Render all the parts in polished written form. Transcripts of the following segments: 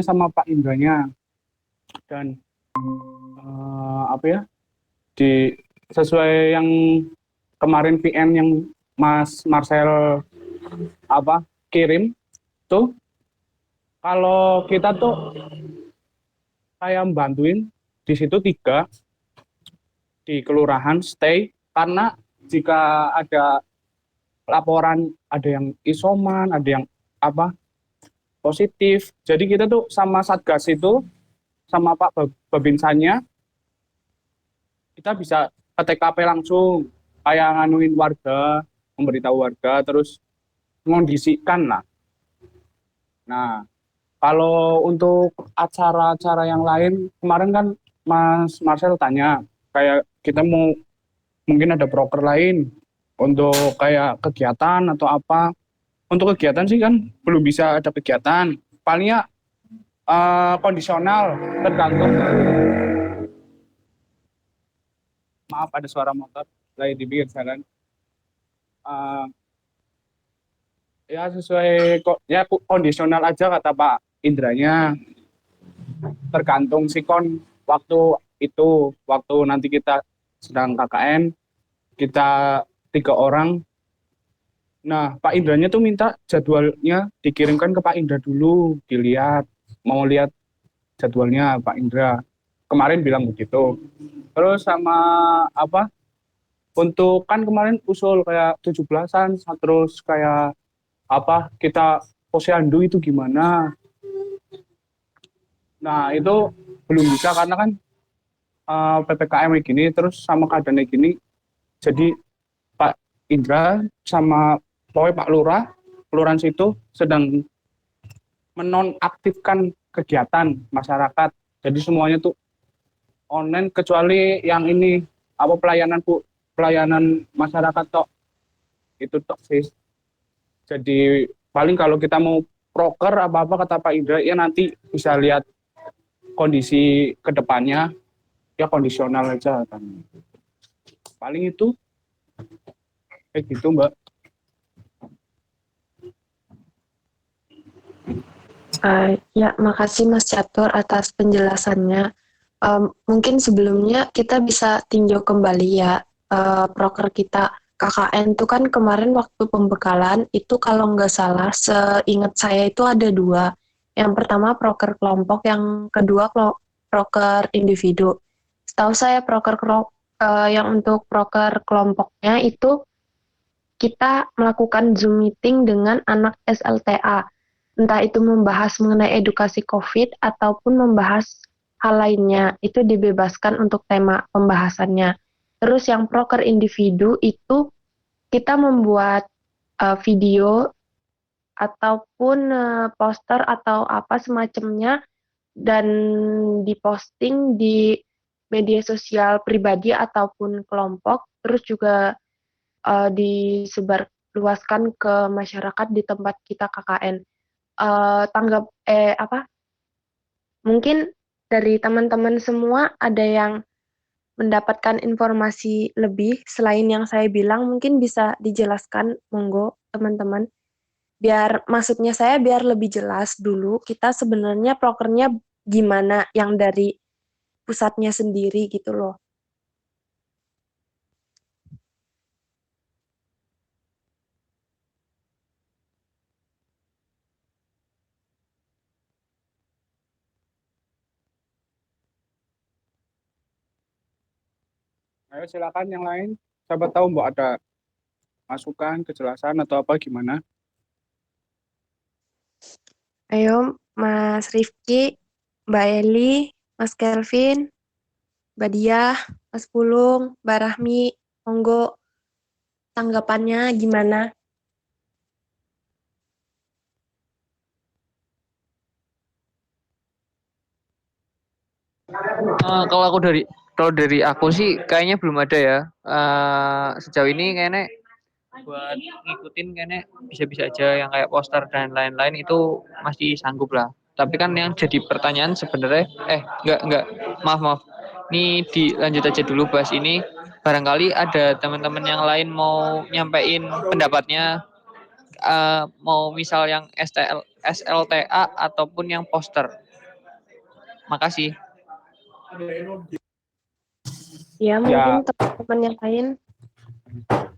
sama Pak Indranya dan apa ya di sesuai yang kemarin VN yang Mas Marcel apa kirim tuh kalau kita tuh kayak bantuin di situ tiga di kelurahan stay karena jika ada laporan ada yang isoman ada yang apa positif jadi kita tuh sama satgas itu sama Pak Babinsannya kita bisa ke TKP langsung kayak nganuin warga memberitahu warga terus mengondisikan lah. Nah, kalau untuk acara-acara yang lain, kemarin kan Mas Marcel tanya, kayak kita mau mungkin ada broker lain untuk kayak kegiatan atau apa. Untuk kegiatan sih kan belum bisa ada kegiatan. Palingnya kondisional, tergantung. Maaf ada suara motor lagi di pinggir jalan. Eh, ya sesuai kok ya kondisional aja kata Pak Indranya. Tergantung sikon waktu itu waktu nanti kita sedang KKN kita tiga orang. Nah Pak Indranya tuh minta jadwalnya dikirimkan ke Pak Indra dulu dilihat mau lihat jadwalnya Pak Indra kemarin bilang begitu. Terus sama apa untuk kan kemarin usul kayak 17-an terus kayak apa kita posyandu itu gimana. Nah itu belum bisa karena kan PPKM gini terus sama keadaannya gini jadi Pak Indra sama pokoknya Pak Lurah kelurahan situ sedang menonaktifkan kegiatan masyarakat jadi semuanya tuh online kecuali yang ini apa pelayanan Bu pelayanan masyarakat tok itu tok sih jadi paling kalau kita mau proker apa-apa kata Pak Indra ya nanti bisa lihat kondisi kedepannya ya kondisional aja kan paling itu kayak gitu Mbak. Ya, makasih Mas Catur atas penjelasannya. Mungkin sebelumnya kita bisa tinjau kembali ya proker kita KKN itu kan kemarin waktu pembekalan itu kalau nggak salah seingat saya itu ada dua. Yang pertama proker kelompok, yang kedua proker individu. Setahu saya yang untuk proker kelompoknya itu kita melakukan Zoom meeting dengan anak SLTA. Entah itu membahas mengenai edukasi COVID ataupun membahas hal lainnya, itu dibebaskan untuk tema pembahasannya. Terus yang proker individu itu kita membuat video ataupun poster atau apa semacamnya dan diposting di media sosial pribadi ataupun kelompok, terus juga disebarluaskan ke masyarakat di tempat kita KKN. Mungkin dari teman-teman semua ada yang mendapatkan informasi lebih selain yang saya bilang, mungkin bisa dijelaskan, monggo teman-teman. Maksudnya saya biar lebih jelas dulu, kita sebenarnya prokernya gimana yang dari pusatnya sendiri gitu loh. Ayo silakan yang lain. Siapa tahu Mbak ada masukan, kejelasan atau apa gimana? Ayo Mas Rifki, Mbak Eli, Mas Kelvin, Mbak Diah, Mas Pulung, Mbak Rahmi, monggo tanggapannya gimana? Kalau dari aku sih kayaknya belum ada ya. Sejauh ini kayaknya buat ngikutin kayaknya bisa-bisa aja yang kayak poster dan lain-lain itu masih sanggup lah. Tapi kan yang jadi pertanyaan sebenarnya enggak maaf maaf. Ini dilanjut aja dulu bahas ini. Barangkali ada teman-teman yang lain mau nyampein pendapatnya mau misal yang SLTA ataupun yang poster. Makasih. Ya, mungkin teman-teman yang lain.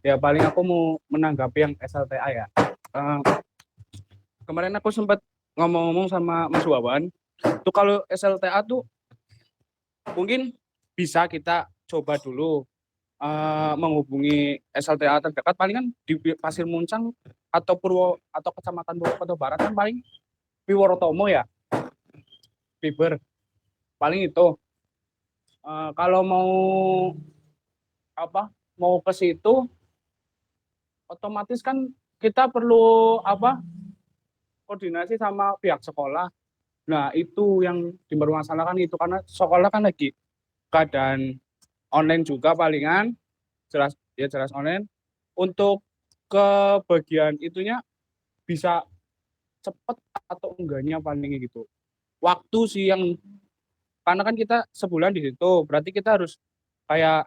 Ya paling aku mau menanggapi yang SLTA ya. Eh, Kemarin aku sempat ngomong-ngomong sama Mas Wawan, tuh kalau SLTA tuh mungkin bisa kita coba dulu menghubungi SLTA terdekat, paling kan di Pasir Muncang atau atau Kecamatan Purwokerto Barat kan paling Piworotomo ya, Piber, paling itu. Kalau mau ke situ, otomatis kan kita perlu koordinasi sama pihak sekolah. Nah itu yang dipermasalahkan itu, karena sekolah kan lagi keadaan online juga palingan, jelas online. Untuk ke bagian itunya bisa cepet atau enggaknya paling gitu. Waktu sih yang, karena kan kita sebulan di situ, berarti kita harus kayak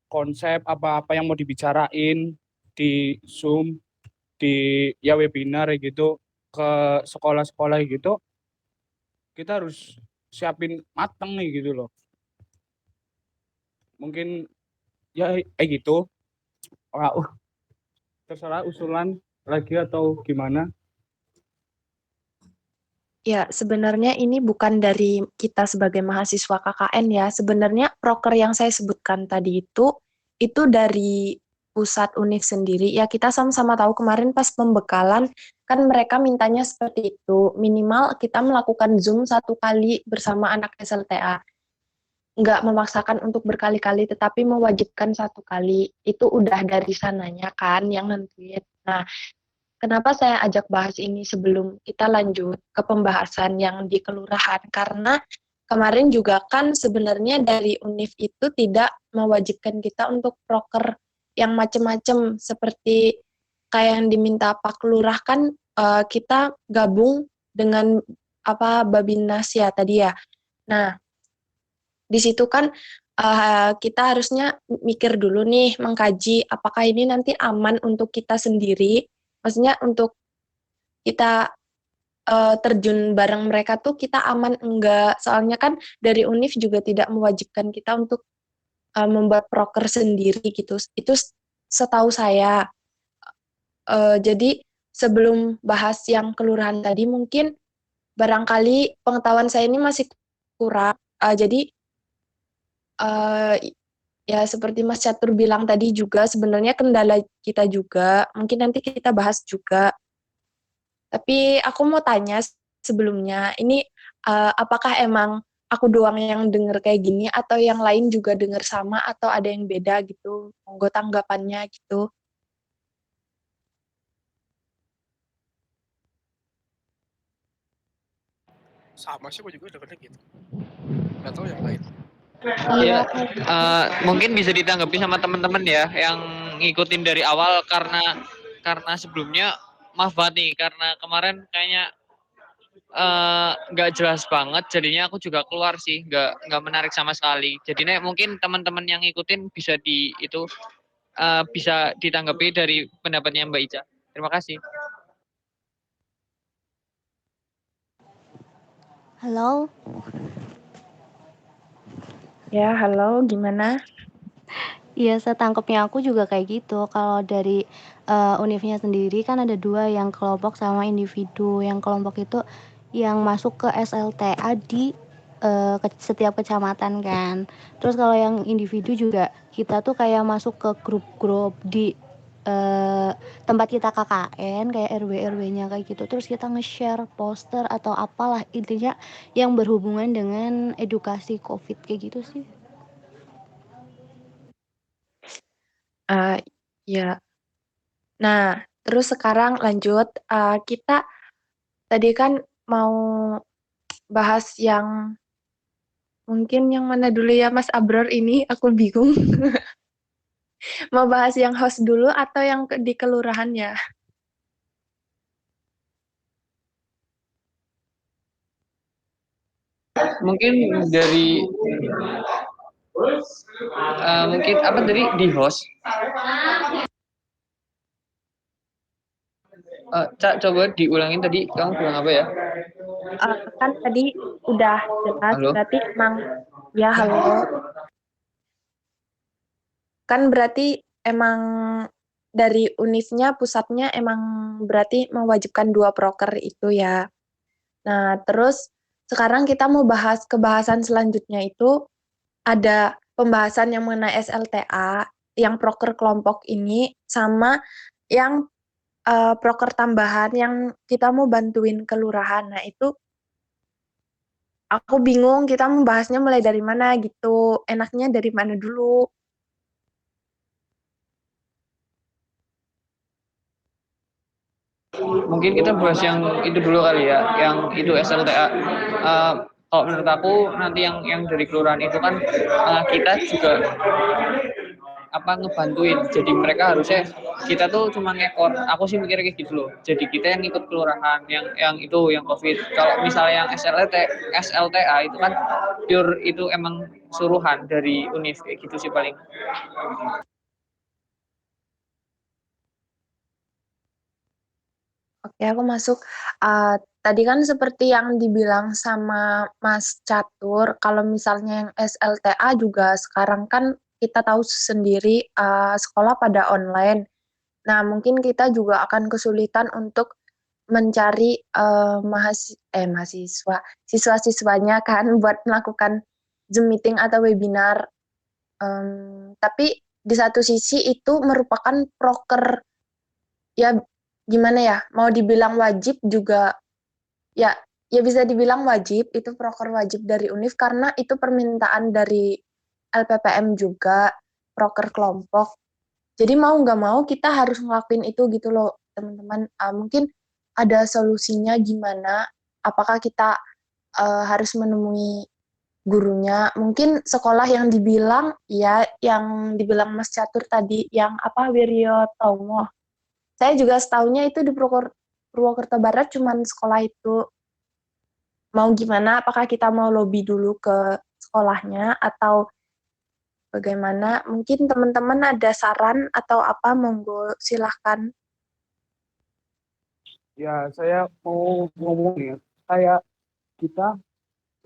konsep apa-apa yang mau dibicarain di Zoom, di ya webinar gitu ke sekolah-sekolah gitu, kita harus siapin mateng nih gitu loh. Mungkin ya gitu. Terserah usulan lagi atau gimana. Ya, sebenarnya ini bukan dari kita sebagai mahasiswa KKN ya. Sebenarnya proker yang saya sebutkan tadi itu dari pusat univ sendiri. Ya, kita sama-sama tahu kemarin pas pembekalan, kan mereka mintanya seperti itu. Minimal kita melakukan Zoom 1 kali bersama anak SLTA. Nggak memaksakan untuk berkali-kali, tetapi mewajibkan 1 kali. Itu udah dari sananya kan yang nentuin. Nah, kenapa saya ajak bahas ini sebelum kita lanjut ke pembahasan yang di kelurahan? Karena kemarin juga kan sebenarnya dari univ itu tidak mewajibkan kita untuk proker yang macam-macam seperti kayak yang diminta Pak Lurah kan, kita gabung dengan Babinnas ya tadi ya. Nah, di situ kan kita harusnya mikir dulu nih, mengkaji apakah ini nanti aman untuk kita sendiri, maksudnya untuk kita terjun bareng mereka tuh kita aman enggak, soalnya kan dari univ juga tidak mewajibkan kita untuk membuat proker sendiri gitu, itu setahu saya. Jadi sebelum bahas yang kelurahan tadi, mungkin barangkali pengetahuan saya ini masih kurang, jadi uh, ya seperti Mas Catur bilang tadi juga sebenarnya kendala kita juga, mungkin nanti kita bahas juga. Tapi aku mau tanya sebelumnya, ini apakah emang aku doang yang denger kayak gini atau yang lain juga denger sama atau ada yang beda gitu? Monggo tanggapannya gitu. Sama sih, gue juga dengernya gitu. Gak tau yang lain. Ya, mungkin bisa ditanggapi sama teman-teman ya yang ngikutin dari awal, karena sebelumnya maaf banget nih karena kemarin kayaknya nggak jelas banget, jadinya aku juga keluar sih, nggak menarik sama sekali. Jadi mungkin teman-teman yang ngikutin bisa bisa ditanggapi dari pendapatnya Mbak Ica. Terima kasih. Halo. Ya, halo, gimana? Iya, setangkepnya aku juga kayak gitu. Kalau dari univnya sendiri kan ada 2, yang kelompok sama individu. Yang kelompok itu yang masuk ke SLTA di setiap kecamatan kan. Terus kalau yang individu juga kita tuh kayak masuk ke grup-grup di tempat kita KKN kayak RW-RW-nya kayak gitu. Terus kita nge-share poster atau apalah, intinya yang berhubungan dengan edukasi COVID kayak gitu sih. Ya. Nah, terus sekarang lanjut, kita tadi kan mau bahas yang mungkin yang mana dulu ya Mas Abror, ini aku bingung. Mau bahas yang host dulu atau yang di kelurahan ya? Mungkin dari mungkin apa dari di host. Cak, coba diulangin tadi kamu bilang apa ya? Kan tadi udah jelas, Halo? berarti emang ya halo. Kan berarti emang dari univnya pusatnya emang berarti mewajibkan 2 proker itu ya. Nah, terus sekarang kita mau bahas kebahasan selanjutnya itu ada pembahasan yang mengenai SLTA, yang proker kelompok ini sama yang proker tambahan yang kita mau bantuin kelurahan. Nah, itu aku bingung kita membahasnya mulai dari mana gitu. Enaknya dari mana dulu? Mungkin kita bahas yang itu dulu kali ya, yang itu SLTA. Kalau menurut aku nanti yang dari kelurahan itu kan kita juga apa ngebantuin. Jadi mereka harusnya kita tuh cuma ngekor. Aku sih mikirnya kayak gitu loh. Jadi kita yang ikut kelurahan yang itu yang COVID. Kalau misalnya yang SLTA itu kan pure itu emang suruhan dari univ kayak gitu sih paling. Oke, aku masuk. Tadi kan seperti yang dibilang sama Mas Catur, kalau misalnya yang SLTA juga sekarang kan kita tahu sendiri sekolah pada online. Nah, mungkin kita juga akan kesulitan untuk mencari mahasiswa, siswa-siswanya kan buat melakukan Zoom meeting atau webinar. Tapi di satu sisi itu merupakan proker ya gimana ya, mau dibilang wajib juga ya ya bisa dibilang wajib, itu proker wajib dari UNIF karena itu permintaan dari LPPM juga, proker kelompok. Jadi mau nggak mau kita harus ngelakuin itu gitu loh, teman-teman. Mungkin ada solusinya gimana? Apakah kita harus menemui gurunya? Mungkin sekolah yang dibilang ya, yang dibilang Mas Catur tadi, yang apa Wiryotomo. Saya juga setahunya itu di Purwokerto Barat cuman sekolah itu. Mau gimana? Apakah kita mau lobby dulu ke sekolahnya atau bagaimana? Mungkin teman-teman ada saran atau apa? Monggo silahkan. Ya, saya mau ngomong ya, kayak kita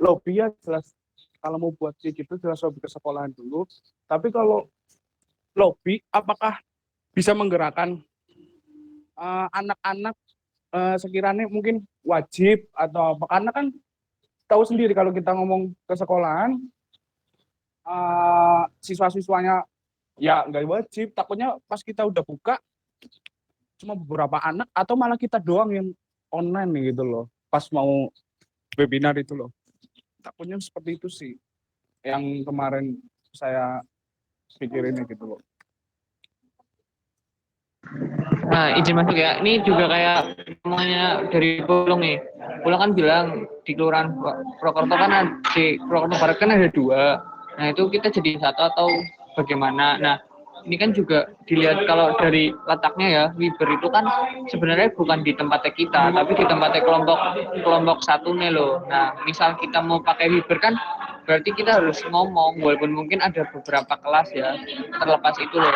lobby ya jelas, kalau mau buat kayak gitu jelas lobby ke sekolahan dulu. Tapi kalau lobby, apakah bisa menggerakkan anak-anak sekiranya mungkin wajib atau apa? Karena kan tahu sendiri kalau kita ngomong ke sekolahan, siswa-siswanya ya nggak wajib. Takutnya pas kita udah buka cuma beberapa anak atau malah kita doang yang online nih gitu loh. Pas mau webinar itu loh. Takutnya seperti itu sih yang kemarin saya pikirin gitu loh. Nah, izin masuk ya. Ini juga kayak namanya dari Pulung nih. Pulung kan bilang di Kelurahan Purwokerto kan di Purwokerto Barat kan ada 2. Nah, itu kita jadi satu atau bagaimana? Nah, ini kan juga dilihat kalau dari letaknya ya, Wiber itu kan sebenarnya bukan di tempatnya kita, tapi di tempatnya kelompok satu nih loh. Nah, misal kita mau pakai Wiber kan berarti kita harus ngomong, walaupun mungkin ada beberapa kelas ya, terlepas itu loh.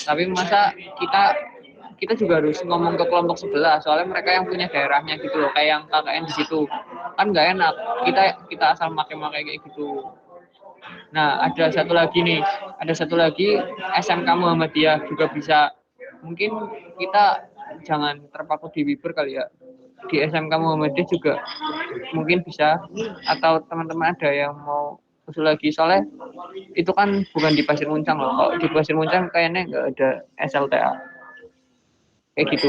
Tapi masa kita juga harus ngomong ke kelompok sebelah, soalnya mereka yang punya daerahnya gitu loh, kayak yang KKN di situ kan nggak enak kita asal pakai kayak gitu. Nah, ada satu lagi SMK Muhammadiyah juga bisa. Mungkin kita jangan terpaku di Wiber kali ya, di SMK Muhammadiyah juga mungkin bisa, atau teman-teman ada yang mau usul lagi, soalnya itu kan bukan di Pasir Muncang loh. Kalau di Pasir Muncang kayaknya nggak ada SLTA kayak gitu.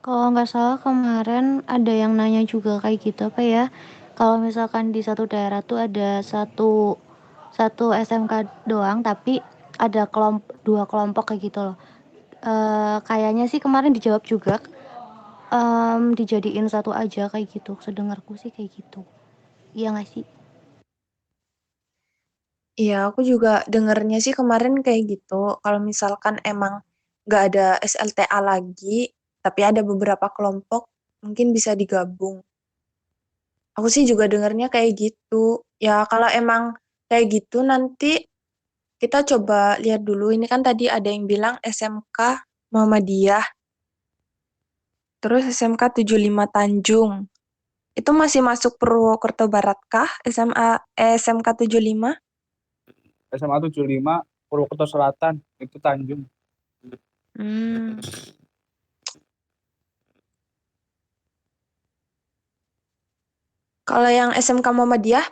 Kalau nggak salah kemarin ada yang nanya juga kayak gitu apa ya, kalau misalkan di satu daerah tuh ada satu SMK doang tapi ada 2 kelompok kayak gitu loh. Kayaknya sih kemarin dijawab juga, dijadiin satu aja kayak gitu, sedengarku sih kayak gitu. Iya nggak sih? Iya, aku juga dengernya sih kemarin kayak gitu. Kalau misalkan emang nggak ada SLTA lagi, tapi ada beberapa kelompok, mungkin bisa digabung. Aku sih juga dengernya kayak gitu. Ya, kalau emang kayak gitu nanti kita coba lihat dulu. Ini kan tadi ada yang bilang SMK Muhammadiyah, terus SMK 75 Tanjung. Itu masih masuk Purwokerto Barat kah? SMK 75? SMA 75 Purwokerto Selatan itu Tanjung. Hmm. Kalau yang SMK Muhammadiyah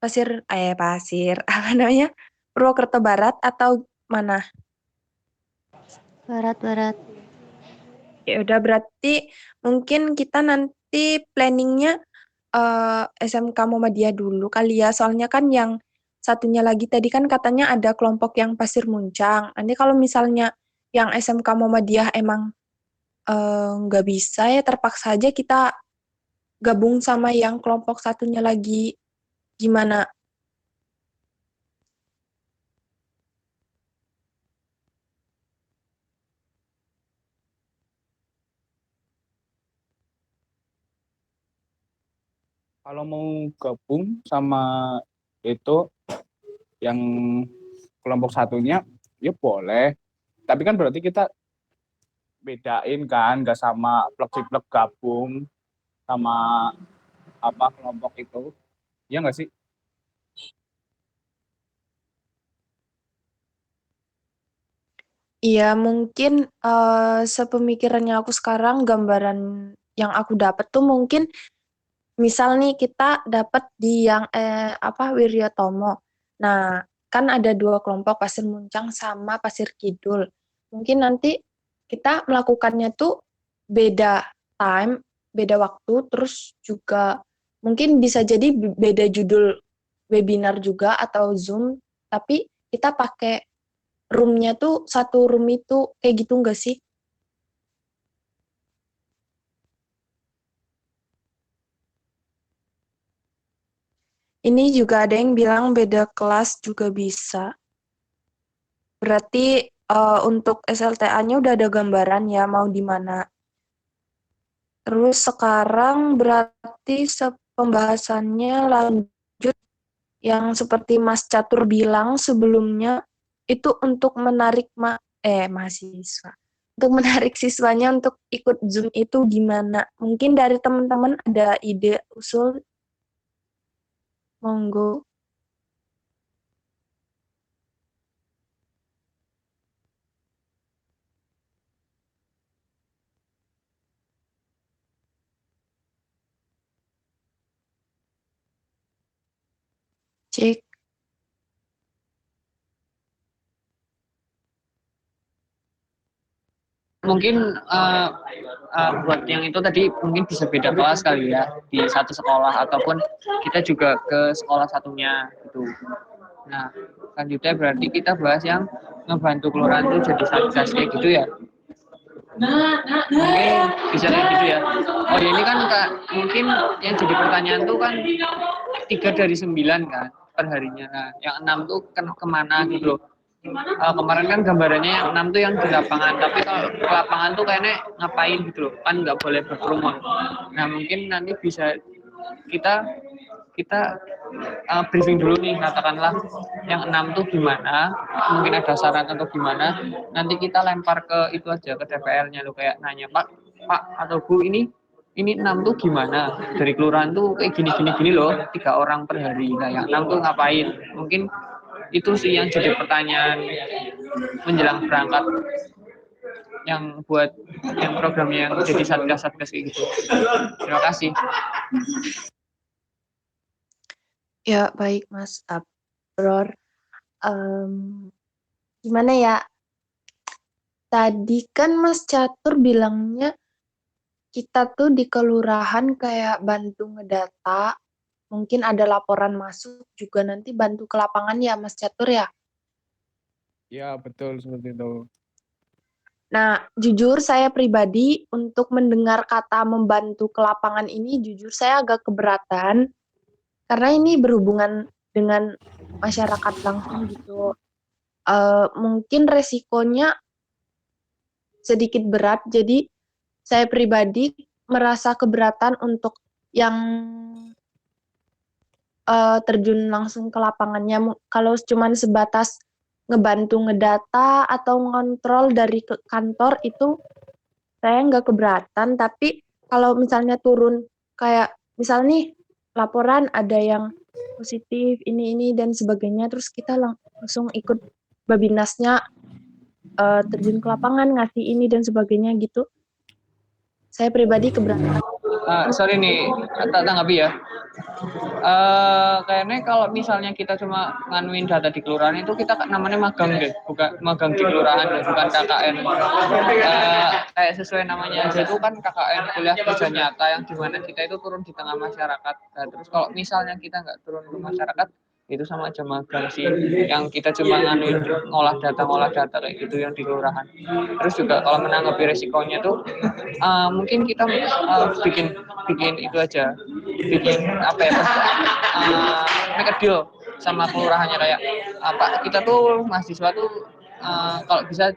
Pasir apa namanya? Purwokerto Barat atau mana? Barat. Ya udah berarti mungkin kita nanti planningnya SMK Muhammadiyah dulu kali ya. Soalnya kan yang satunya lagi tadi kan katanya ada kelompok yang Pasir Muncang. Nanti kalau misalnya yang SMK Muhammadiyah emang nggak bisa ya terpaksa aja kita gabung sama yang kelompok satunya lagi. Gimana? Kalau mau gabung sama itu yang kelompok satunya, ya boleh. Tapi kan berarti kita bedain kan, nggak sama plek-ciplek gabung sama apa kelompok itu. Ya nggak sih? Iya, mungkin sepemikirannya aku sekarang gambaran yang aku dapat tuh mungkin misal nih kita dapat di yang Wiryotomo. Nah, kan ada dua kelompok Pasir Muncang sama Pasir Kidul. Mungkin nanti kita melakukannya tuh beda time, beda waktu, terus juga mungkin bisa jadi beda judul webinar juga atau Zoom, tapi kita pakai room-nya tuh satu room itu kayak gitu nggak sih? Ini juga ada yang bilang beda kelas juga bisa. Berarti untuk SLTA-nya udah ada gambaran ya mau di mana. Terus sekarang berarti pembahasannya lanjut yang seperti Mas Catur bilang sebelumnya itu untuk menarik mahasiswa. Untuk menarik siswanya untuk ikut Zoom itu gimana? Mungkin dari teman-teman ada ide usul, monggo. Cek. Mungkin buat yang itu tadi mungkin bisa beda kelas kali ya di satu sekolah ataupun kita juga ke sekolah satunya gitu. Nah, selanjutnya berarti kita bahas yang ngebantu kelurahan itu jadi satgas kayak gitu ya. Mungkin bisa kayak gitu ya. Oh ya ini kan Kak, mungkin yang jadi pertanyaan tuh kan 3 dari 9 kan per harinya. Nah, yang 6 tuh kemana gitu loh. Kemarin kan gambarannya yang 6 tuh yang di lapangan, tapi kalau ke lapangan tuh kayaknya ngapain gitu loh, kan nggak boleh berkerumun. Nah mungkin nanti bisa kita kita briefing dulu nih, katakanlah yang 6 tuh gimana, mungkin ada saran atau gimana, nanti kita lempar ke itu aja ke DPR-nya lo kayak nanya Pak atau Bu ini 6 tuh gimana dari kelurahan tuh kayak gini loh 3 orang per hari, nah yang 6 tuh ngapain, mungkin itu sih yang jadi pertanyaan menjelang berangkat yang buat yang program yang jadi satgas kayak gitu. Terima kasih. Ya, baik Mas Abror. Gimana ya? Tadi kan Mas Catur bilangnya kita tuh di kelurahan kayak bantu ngedata, mungkin ada laporan masuk juga nanti bantu ke lapangan ya Mas Catur ya? Ya, betul seperti itu. Nah, jujur saya pribadi untuk mendengar kata membantu ke lapangan ini jujur saya agak keberatan karena ini berhubungan dengan masyarakat langsung gitu. Mungkin resikonya sedikit berat, jadi saya pribadi merasa keberatan untuk yang terjun langsung ke lapangannya. Kalau cuma sebatas ngebantu ngedata atau ngontrol dari kantor itu saya nggak keberatan, tapi kalau misalnya turun kayak misal nih laporan ada yang positif ini dan sebagainya, terus kita langsung ikut Babinasnya terjun ke lapangan ngasih ini dan sebagainya gitu. Saya pribadi keberatan. Sorry nih, tak tanggapi ya. Kayaknya kalau misalnya kita cuma nganuin data di kelurahan itu kita namanya magang deh, bukan magang di kelurahan deh, bukan KKN. Kayak sesuai namanya aja itu kan KKN, kuliah kerja nyata, yang dimana kita itu turun di tengah masyarakat. Nah, terus kalau misalnya kita nggak turun ke masyarakat, itu sama aja magang sih, yang kita cuma nganuin ngolah data kayak gitu yang di kelurahan. Terus juga kalau menanggapi resikonya tuh mungkin kita bikin itu aja, bikin apa ya, make a deal sama kelurahannya kayak apa, kita tuh mahasiswa tuh kalau bisa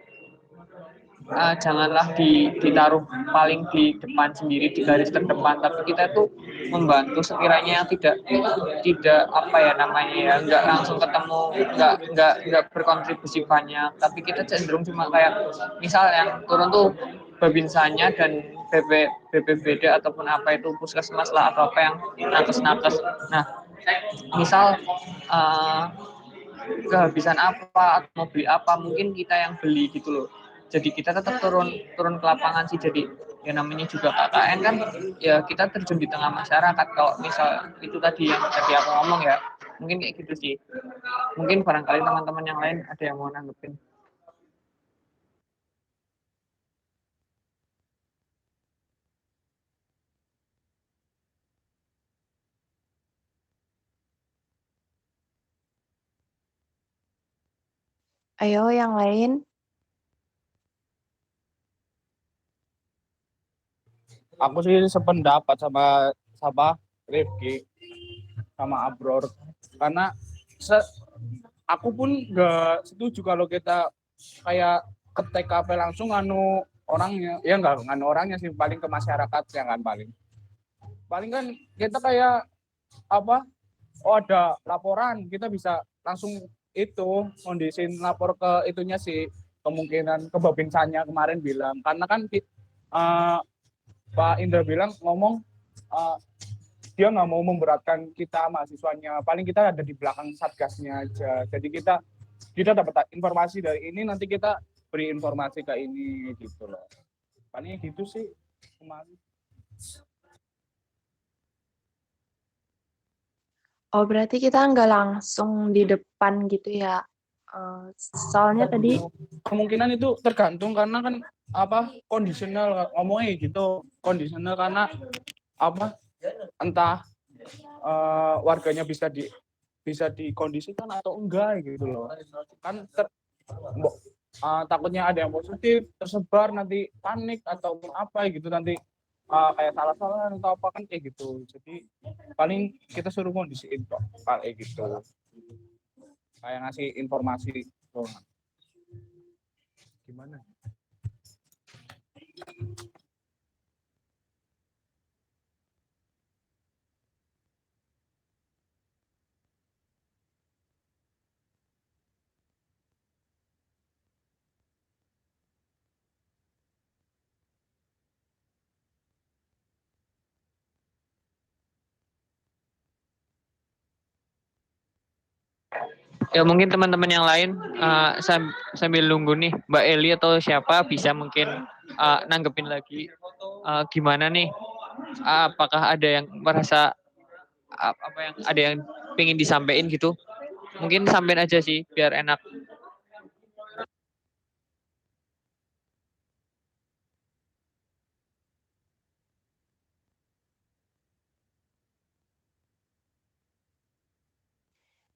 janganlah ditaruh paling di depan sendiri, di garis terdepan, tapi kita tuh membantu sekiranya tidak apa ya namanya ya, nggak langsung ketemu, nggak berkontribusi banyak, tapi kita cenderung cuma kayak misal yang turun tuh babinsanya dan BPBD ataupun apa itu puskesmas lah atau apa yang nakes. Nah, misal kehabisan apa atau mau beli apa, mungkin kita yang beli gitu loh. Jadi kita tetap turun ke lapangan sih. Jadi ya namanya juga KKN kan, ya kita terjun di tengah masyarakat. Kalau misal itu tadi yang tadi aku ngomong ya, mungkin kayak gitu sih. Mungkin barangkali teman-teman yang lain ada yang mau nanggepin. Ayo yang lain. Aku sih sependapat sama Rifki sama Abror, karena aku pun nggak setuju kalau kita kayak ke TKP langsung nganu orangnya, ya nggak nganu orangnya sih, paling ke masyarakat ya kan, paling kan kita kayak apa, oh ada laporan kita bisa langsung itu kondisin lapor ke itunya sih, kemungkinan ke Babinsannya kemarin bilang, karena kan Pak Indra bilang ngomong dia nggak mau memberatkan kita mahasiswanya, paling kita ada di belakang satgasnya aja, jadi kita dapat informasi dari ini, nanti kita beri informasi ke ini gitu loh, paling gitu sih kemarin. Oh, berarti kita nggak langsung di depan gitu ya. Soalnya tadi Kemungkinan itu tergantung, karena kan apa, kondisional ngomongnya gitu, kondisional karena apa, entah warganya bisa dikondisikan atau enggak gitu loh, kan takutnya ada yang positif tersebar, nanti panik atau apa gitu, nanti kayak salah atau apa kan kayak gitu, jadi paling kita suruh kondisiin kok kayak gitu, kayak ngasih informasi tuh. Gimana? Ya mungkin teman-teman yang lain sambil nunggu nih Mbak Eli atau siapa bisa mungkin nanggepin lagi gimana nih, apakah ada yang merasa apa yang ada yang pengen disampaikan gitu, mungkin sampein aja sih biar enak.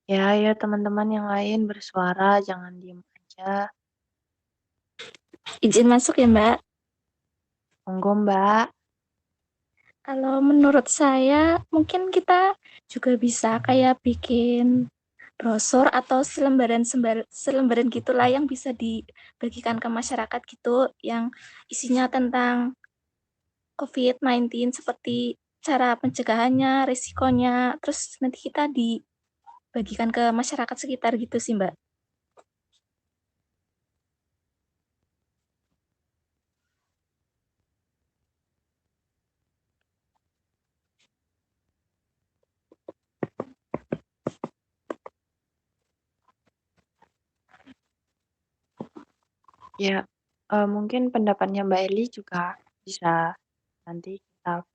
ya teman-teman yang lain bersuara, jangan diem aja. Izin masuk ya, Mbak. Monggo, Mbak. Kalau menurut saya, mungkin kita juga bisa kayak bikin brosur atau selembaran gitulah yang bisa dibagikan ke masyarakat gitu, yang isinya tentang COVID-19 seperti cara pencegahannya, risikonya, terus nanti kita dibagikan ke masyarakat sekitar gitu sih, Mbak. Ya, mungkin pendapatnya Mbak Eli juga bisa nanti kita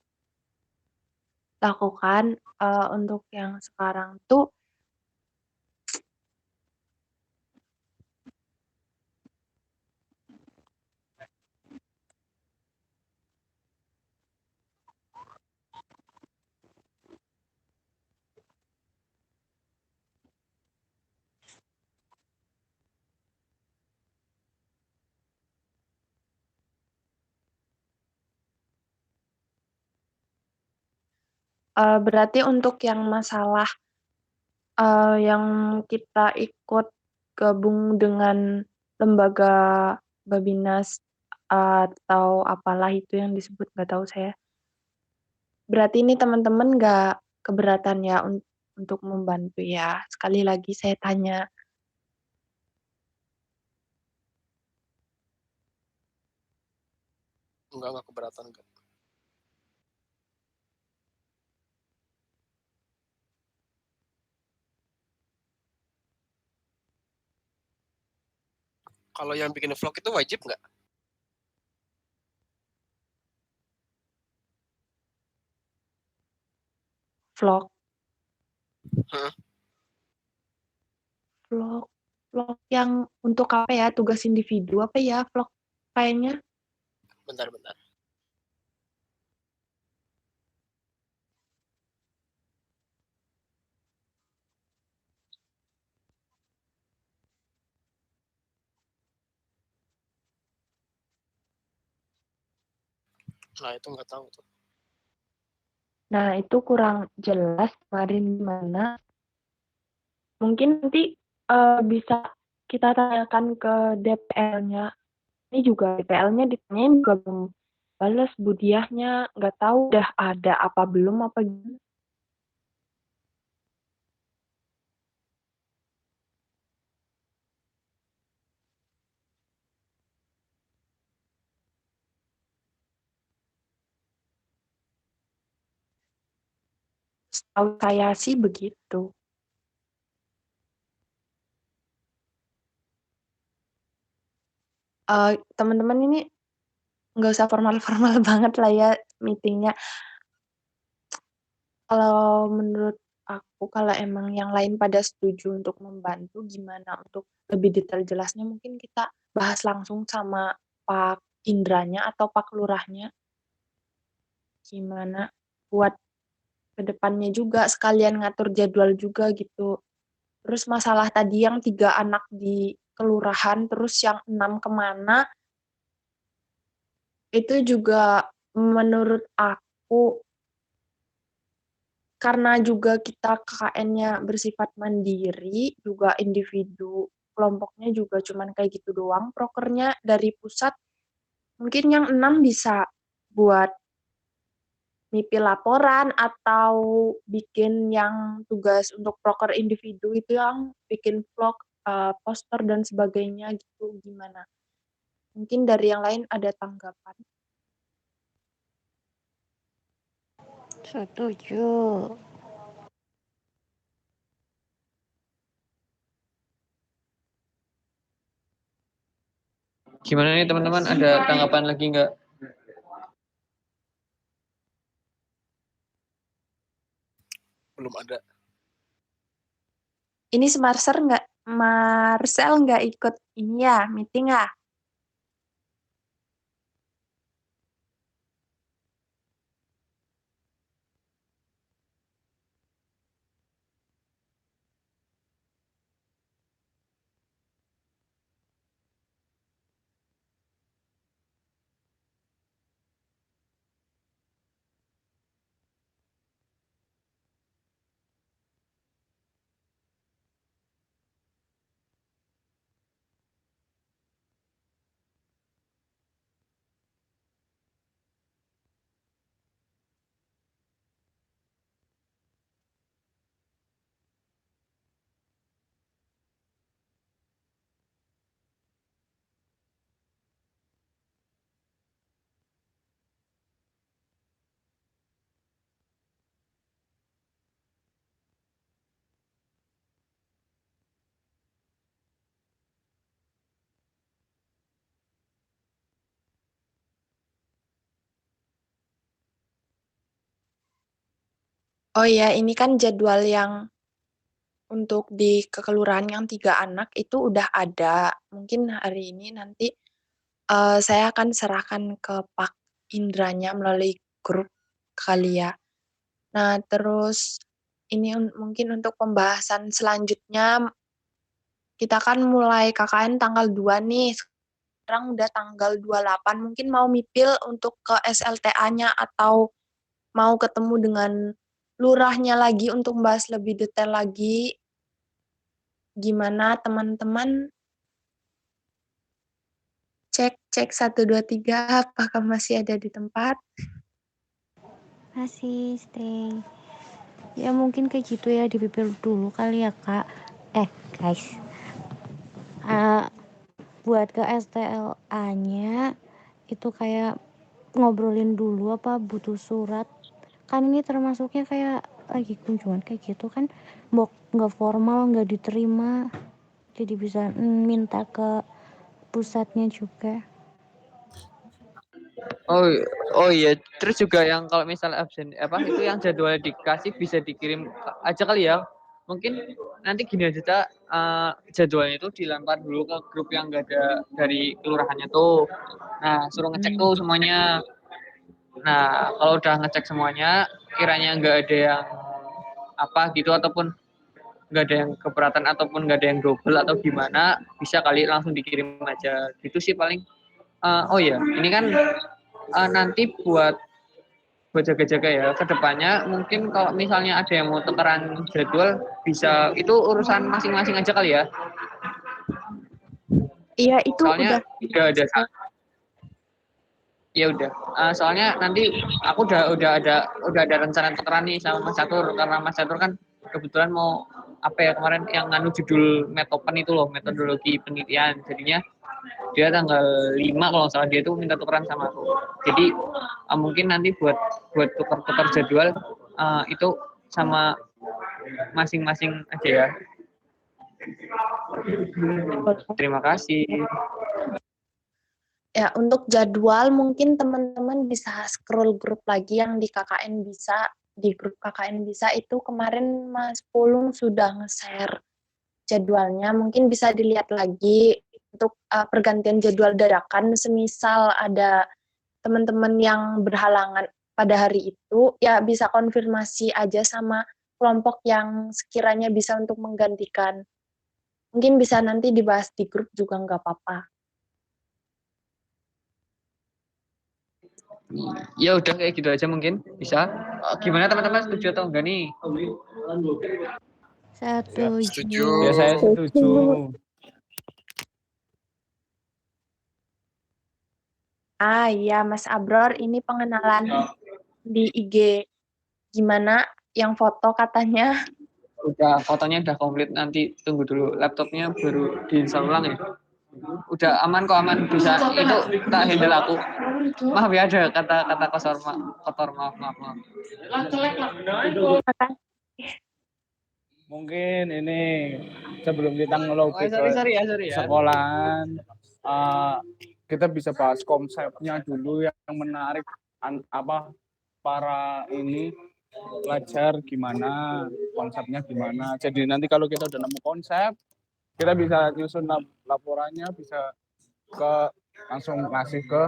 lakukan, untuk yang sekarang tuh, berarti untuk yang masalah, yang kita ikut gabung dengan lembaga Babinas atau apalah itu yang disebut, nggak tahu saya. Berarti ini teman-teman nggak keberatan ya untuk membantu ya? Sekali lagi saya tanya. Enggak keberatan enggak. Kalau yang bikin vlog itu wajib nggak? Vlog Heeh. vlog vlog yang untuk apa ya, tugas individu apa ya vlog kayaknya? Bentar. Nah, itu nggak tahu tuh. Nah, itu kurang jelas kemarin gimana. Mungkin nanti, bisa kita tanyakan ke DPL-nya. Ini juga DPL-nya ditanyain juga belum bales, Bu Diahnya nggak tahu udah ada apa belum apa gimana. Setahu saya sih begitu. Teman-teman ini nggak usah formal-formal banget lah ya meetingnya. Kalau menurut aku, kalau emang yang lain pada setuju untuk membantu, gimana untuk lebih detail jelasnya mungkin kita bahas langsung sama Pak Indranya atau Pak Lurahnya, gimana buat ke depannya juga, sekalian ngatur jadwal juga gitu. Terus masalah tadi yang 3 anak di kelurahan, terus yang 6 kemana, itu juga menurut aku karena juga kita KKN-nya bersifat mandiri, juga individu, kelompoknya juga cuman kayak gitu doang, prokernya dari pusat, mungkin yang 6 bisa buat mipil laporan atau bikin yang tugas untuk proker individu itu yang bikin vlog, poster dan sebagainya gitu, gimana? Mungkin dari yang lain ada tanggapan? Setuju. Gimana nih teman-teman, ada tanggapan lagi nggak? Belum ada. Ini Marcel nggak ikut ini ya, meeting ya? Oh ya, ini kan jadwal yang untuk di kekelurahan yang 3 anak itu udah ada. Mungkin hari ini nanti saya akan serahkan ke Pak Indranya melalui grup kali ya. Nah, terus ini mungkin untuk pembahasan selanjutnya, kita kan mulai KKN tanggal 2 nih. Sekarang udah tanggal 28, mungkin mau mipil untuk ke SLTA-nya atau mau ketemu dengan lurahnya lagi untuk membahas lebih detail lagi. Gimana teman-teman? Cek 1 2 3, apakah masih ada di tempat? Masih stay. Ya mungkin kayak gitu ya, dipipil dulu kali ya Kak. Guys, buat ke STLA-nya itu kayak ngobrolin dulu apa butuh surat, kan ini termasuknya kayak lagi kunjungan kayak gitu kan, nggak formal, nggak diterima, jadi bisa minta ke pusatnya juga. Oh, oh iya, terus juga yang kalau misalnya absen itu yang jadwal dikasih bisa dikirim aja kali ya. Mungkin nanti gini aja Cak, jadwalnya itu dilempar dulu ke grup yang enggak ada dari kelurahannya tuh. Nah, suruh ngecek tuh semuanya. Nah, kalau udah ngecek semuanya, kiranya enggak ada yang apa gitu ataupun nggak ada yang keberatan ataupun nggak ada yang double atau gimana, bisa kali langsung dikirim aja gitu sih paling. Oh ya, ini kan nanti buat jaga-jaga ya ke depannya, mungkin kalau misalnya ada yang mau tukeran jadwal bisa, itu urusan masing-masing aja kali ya, Iya, itu soalnya udah. udah ada. Ya udah, soalnya nanti aku udah ada rencana tukeran nih sama Mas Catur, karena Mas Catur kan kebetulan mau apa ya, kemarin yang nganu judul metopen itu loh, metodologi penelitian, jadinya dia tanggal 5 kalau nggak salah, dia tuh minta tukeran sama aku. Jadi mungkin nanti buat tukar-tukar jadwal itu sama masing-masing aja ya. Terima kasih. Ya, untuk jadwal mungkin teman-teman bisa scroll grup lagi yang di KKN Bisa, di grup KKN Bisa itu kemarin Mas Pulung sudah nge-share jadwalnya, mungkin bisa dilihat lagi untuk pergantian jadwal dadakan, semisal ada teman-teman yang berhalangan pada hari itu, ya bisa konfirmasi aja sama kelompok yang sekiranya bisa untuk menggantikan. Mungkin bisa nanti dibahas di grup juga nggak apa-apa. Ya udah kayak gitu aja mungkin bisa. Gimana teman-teman, setuju atau enggak nih? Setuju. Ya saya setuju. Iya Mas Abror, ini pengenalan di IG gimana yang foto katanya. Udah, fotonya udah komplit, nanti tunggu dulu laptopnya baru diinstal ulang ya. Udah aman kok, aman, bisa itu tak handle aku. Maaf ya, ada kata-kata kotor, maaf. Mungkin ini sebelum kita ngelobi Sorry ya. sekolahan, kita bisa bahas konsepnya dulu yang menarik, apa para ini pelajar gimana, konsepnya gimana. Jadi nanti kalau kita udah nemu konsep, kita bisa nyusun laporannya, bisa langsung ngasih ke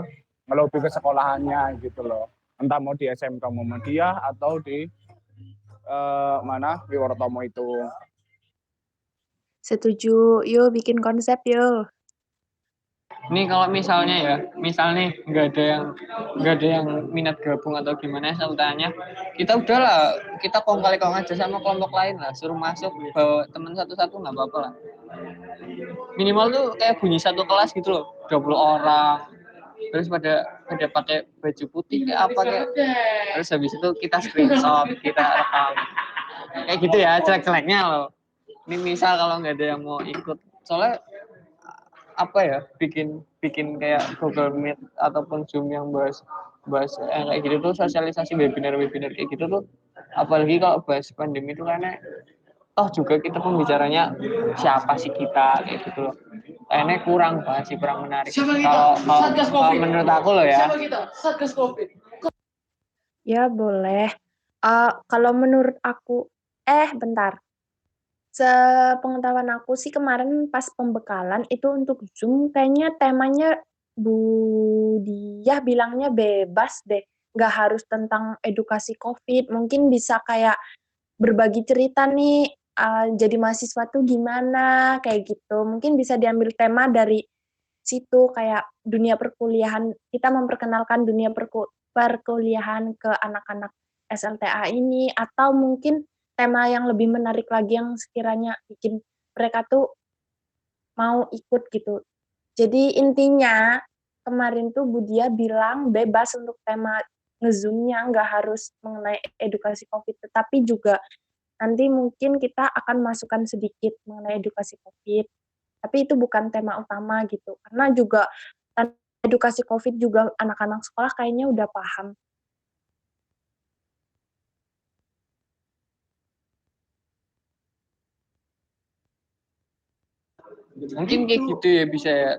ngelobi ke sekolahannya gitu loh. Entah mau di SMK Muhammadiyah atau di mana Wiwortomo itu. Setuju, yuk bikin konsep yuk. Nih kalau misalnya nggak ada yang minat gabung atau gimana SLTA-nya, kita udahlah, kita kong kali kong aja sama kelompok lain lah, suruh masuk, bawa teman satu-satu nggak apa-apa lah. Minimal tuh kayak bunyi satu kelas gitu loh, 20 orang, terus pada pakai baju putih kayak apa kayak, terus habis itu kita screenshot, kita rekam kayak gitu ya, jelek-jeleknya loh. Ini misal kalau nggak ada yang mau ikut, soalnya apa ya, bikin kayak Google Meet ataupun Zoom yang bahas kayak gitu tuh, sosialisasi webinar kayak gitu tuh, apalagi kalau bahas pandemi itu, karena toh juga kita pembicaranya siapa sih kita kayak gitu loh, kayaknya kurang banget sih, kurang menarik kalau menurut aku loh ya. Ya boleh. Kalau menurut aku, bentar. Sepengetahuan aku sih kemarin pas pembekalan itu untuk Zoom kayaknya temanya Bu Diah bilangnya bebas deh, nggak harus tentang edukasi COVID. Mungkin bisa kayak berbagi cerita nih, jadi mahasiswa tuh gimana, kayak gitu. Mungkin bisa diambil tema dari situ, kayak dunia perkuliahan, kita memperkenalkan dunia perkuliahan ke anak-anak SLTA ini, atau mungkin tema yang lebih menarik lagi yang sekiranya bikin mereka tuh mau ikut gitu. Jadi intinya kemarin tuh Budia bilang bebas untuk tema nge-zoom-nya, nggak harus mengenai edukasi COVID, tetapi juga nanti mungkin kita akan masukkan sedikit mengenai edukasi COVID. Tapi itu bukan tema utama gitu. Karena juga edukasi COVID juga anak-anak sekolah kayaknya udah paham. Mungkin kayak gitu ya bisa ya.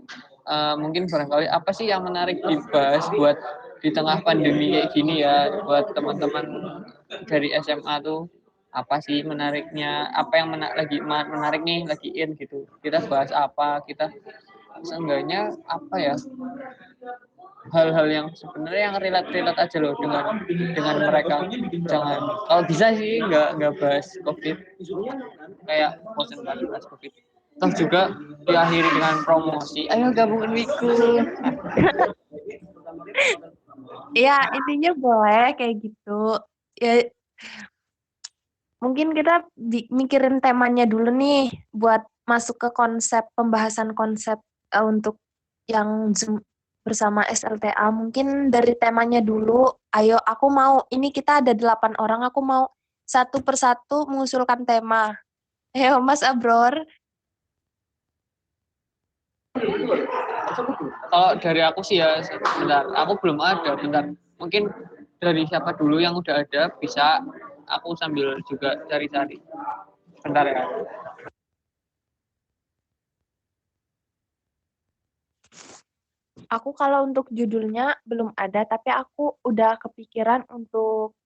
Mungkin barangkali apa sih yang menarik dibahas buat di tengah pandemi kayak gini ya, buat teman-teman dari SMA tuh apa sih menariknya, apa yang menarik nih lagi in gitu. Kita bahas apa, kita seenggaknya apa ya, hal-hal yang sebenarnya yang relate aja loh dengan mereka. Jangan, kalau bisa sih nggak bahas COVID, kayak bosan banget bahas COVID. Toh juga diakhiri dengan promosi, ayo gabungin Wiku. Ya, intinya boleh kayak gitu. Ya, mungkin kita mikirin temanya dulu nih buat masuk ke pembahasan konsep untuk yang Zoom bersama SLTA. Mungkin dari temanya dulu. Ayo, aku mau, ini kita ada 8 orang, aku mau satu persatu mengusulkan tema. Ayo, Mas Abror. Kalau dari aku sih ya, bentar, aku belum ada, bentar. Mungkin dari siapa dulu yang udah ada, bisa aku sambil juga cari-cari. Bentar ya. Aku kalau untuk judulnya belum ada, tapi aku udah kepikiran untuk,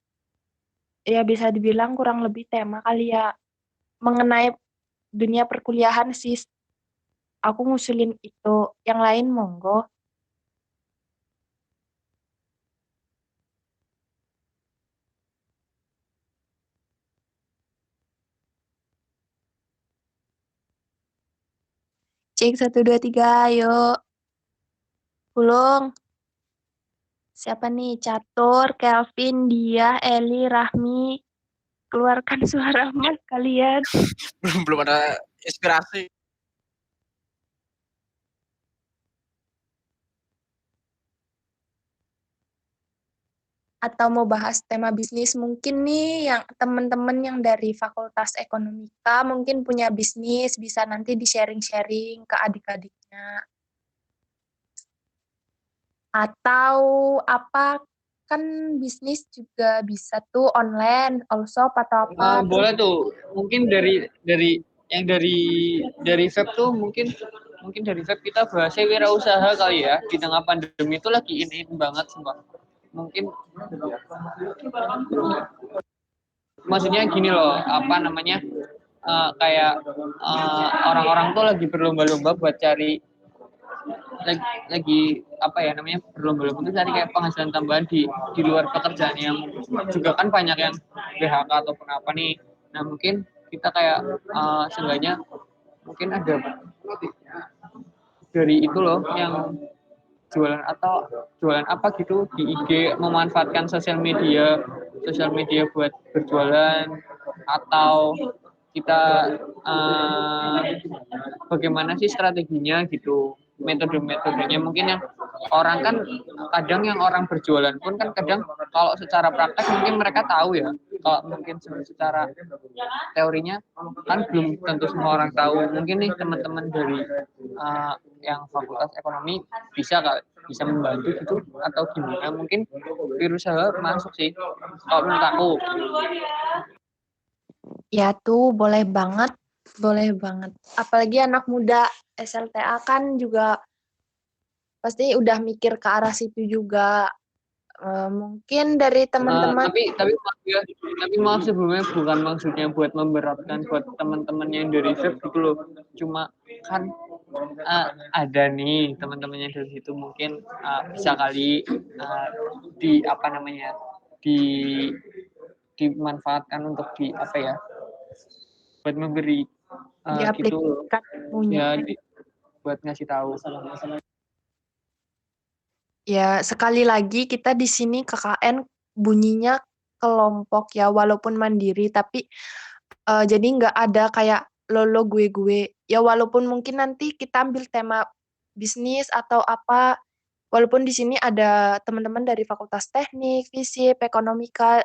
ya bisa dibilang kurang lebih tema kali ya, mengenai dunia perkuliahan sih. Aku ngusulin itu. Yang lain monggo. Cek 1, 2, 3, ayo. Pulung. Siapa nih? Catur, Kelvin, Dia, Eli, Rahmi. Keluarkan suara mas kalian. belum ada inspirasi. Atau mau bahas tema bisnis, mungkin nih yang teman-teman yang dari Fakultas Ekonomika mungkin punya bisnis, bisa nanti di-sharing-sharing ke adik-adiknya. Atau apa, kan bisnis juga bisa tuh online, also atau apa. Boleh tuh, mungkin dari yang dari vape tuh mungkin dari vape kita bahasnya wirausaha kali ya. Di tengah pandemi itu lagi in banget sumpah. Mungkin maksudnya gini loh, apa namanya, kayak orang-orang tuh lagi berlomba-lomba buat cari lagi apa ya namanya, berlomba-lomba itu cari kayak penghasilan tambahan di luar pekerjaan, yang juga kan banyak yang PHK ataupun apa nih. Nah mungkin kita kayak seenggaknya mungkin ada dari itu loh yang jualan atau jualan apa gitu di IG, memanfaatkan sosial media buat berjualan, atau kita bagaimana sih strateginya gitu, metodenya mungkin yang orang kan kadang yang orang berjualan pun kan kadang kalau secara praktek mungkin mereka tahu ya, kalau mungkin secara teorinya kan belum tentu semua orang tahu. Mungkin nih teman-teman dari yang Fakultas Ekonomi bisa membantu gitu atau gimana, mungkin wirausaha masuk sih kalau menurut aku. Ya tuh boleh banget, boleh banget. Apalagi anak muda SLTA kan juga pasti udah mikir ke arah situ juga. Mungkin dari teman-teman. Tapi Ya, tapi maaf sebelumnya bukan maksudnya buat memberatkan buat teman-teman yang dari reserve gitu loh. Cuma kan ada nih teman-temannya dari situ mungkin bisa kali di apa namanya di dimanfaatkan untuk di apa ya buat memberi gitu loh. Diaplikasikan ilmunya. Ya buat ngasih tahu. Ya, sekali lagi kita di sini KKN bunyinya kelompok ya, walaupun mandiri, tapi jadi nggak ada kayak lo gue. Ya walaupun mungkin nanti kita ambil tema bisnis atau apa, walaupun di sini ada teman-teman dari Fakultas Teknik, Fisip, Ekonomika,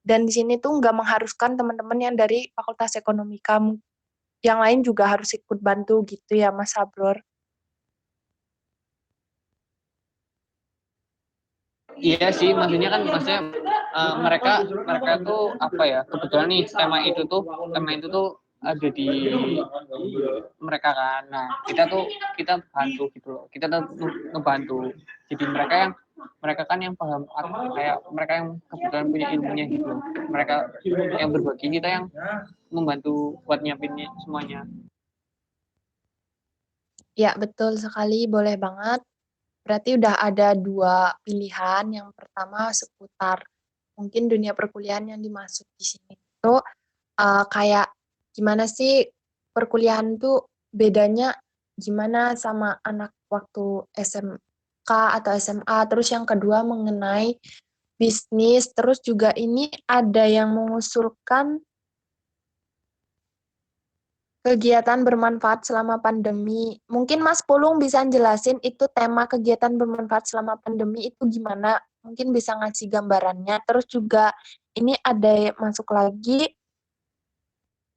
dan di sini tuh nggak mengharuskan teman-teman yang dari Fakultas Ekonomika, yang lain juga harus ikut bantu gitu ya Mas Sabror. Iya sih, maksudnya mereka tuh apa ya kebetulan nih tema itu tuh ada di mereka kan. Nah kita bantu gitu loh. Kita tuh ngebantu. Jadi mereka kan yang paham kayak mereka yang kebetulan punya ilmunya gitu loh. Mereka yang berbagi, kita yang membantu buat nyiapinnya semuanya. Ya betul sekali, boleh banget. Berarti udah ada 2 pilihan. Yang pertama seputar mungkin dunia perkuliahan yang dimaksud di sini itu kayak gimana sih perkuliahan tuh bedanya gimana sama anak waktu SMK atau SMA. Terus yang kedua mengenai bisnis. Terus juga ini ada yang mengusulkan kegiatan bermanfaat selama pandemi. Mungkin Mas Pulung bisa jelasin itu tema kegiatan bermanfaat selama pandemi itu gimana? Mungkin bisa ngasih gambarannya. Terus juga ini ada masuk lagi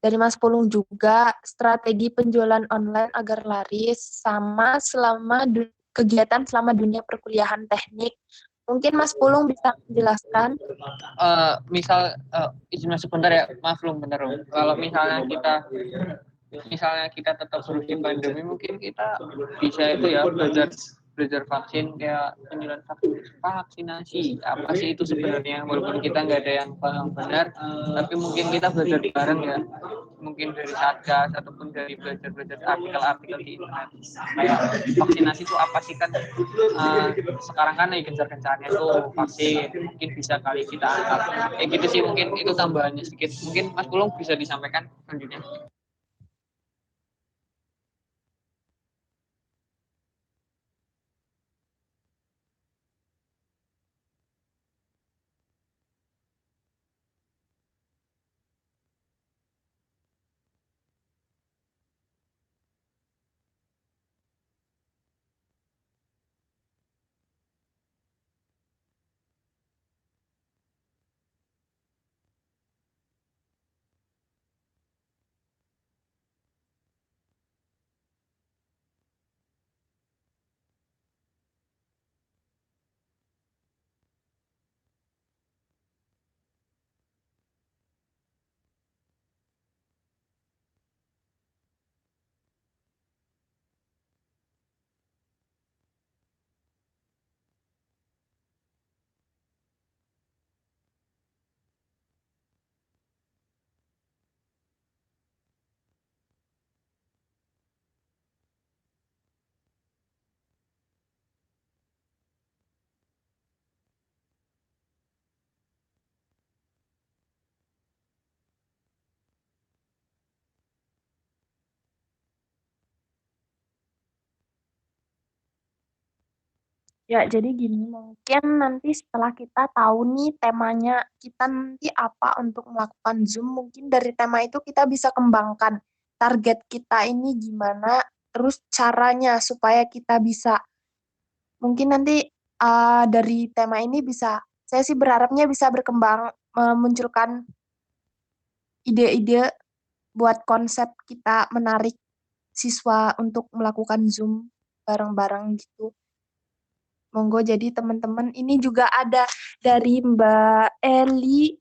dari Mas Pulung juga strategi penjualan online agar laris sama kegiatan selama dunia perkuliahan teknik. Mungkin Mas Pulung bisa menjelaskan. Misal izin masuk bentar ya, maaf belum bentar. Kalau misalnya kita tetap berusin pandemi, mungkin kita bisa itu ya belajar vaksin kayak penjualan vaksinasi apa sih itu sebenarnya, walaupun kita nggak ada yang paham benar, tapi mungkin kita belajar bareng ya, mungkin dari satgas ataupun dari belajar artikel-artikel di internet kayak vaksinasi itu apa sih kan. Sekarang kan lagi gencar-gencarnya tuh vaksin, mungkin bisa kali kita angkat kayak gitu sih, mungkin itu tambahannya sedikit, mungkin Mas Pulung bisa disampaikan selanjutnya. Ya, jadi gini, mungkin nanti setelah kita tahu nih temanya, kita nanti apa untuk melakukan Zoom, mungkin dari tema itu kita bisa kembangkan target kita ini gimana, terus caranya supaya kita bisa, mungkin nanti dari tema ini bisa, saya sih berharapnya bisa berkembang, memunculkan ide-ide buat konsep kita menarik siswa untuk melakukan Zoom bareng-bareng gitu. Monggo, jadi teman-teman ini juga ada dari Mbak Eli